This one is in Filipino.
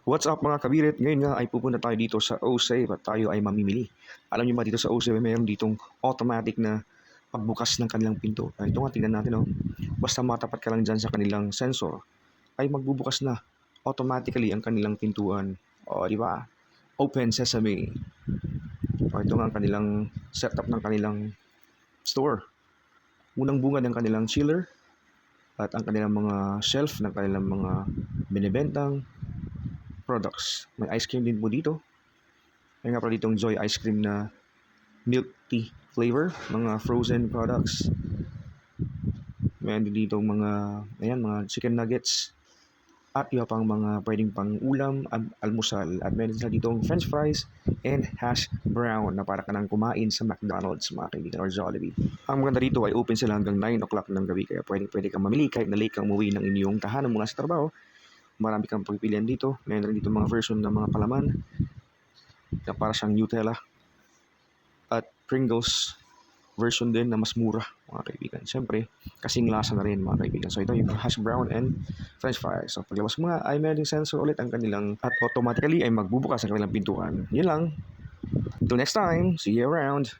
What's up mga kabirit? Ngayon nga ay pupunta tayo dito sa OSAVE at tayo ay mamimili. Alam niyo ba dito sa OSAVE mayroon ditong automatic na pagbukas ng kanilang pinto. Ito nga tingnan natin oh. Basta matapat ka lang dyan sa kanilang sensor ay magbubukas na automatically ang kanilang pintuan. O di ba? Open Sesame. Ito nga ang kanilang setup ng kanilang store. Unang bunga ng kanilang chiller at ang kanilang mga shelf ng kanilang mga binibentang products. May ice cream din po dito. May nga pala ditong Joy ice cream na milk tea flavor, mga frozen products. Meron din dito mga chicken nuggets at iba pang mga pwedeng pang ulam at almusal. At meron sila ditong french fries and hash brown na para ka nang kumain sa McDonald's mga kaibigan or Jollibee. Ang maganda dito ay open sila hanggang 9 o'clock ng gabi kaya pwede kang mamili kahit na late kang umuwi ng inyong tahanan mula sa trabaho. Marami kang pagpipilian dito. Meron rin dito mga version ng mga palaman na para siyang Nutella at Pringles version din na mas mura mga kaibigan. Siyempre, kasing lasa na rin mga kaibigan. So ito yung hash brown and french fries. So paglabas mo nga ay meron sensor ulit ang kanilang at automatically ay magbubukas ang kanilang pintuan. Yun lang. Till next time, see you around.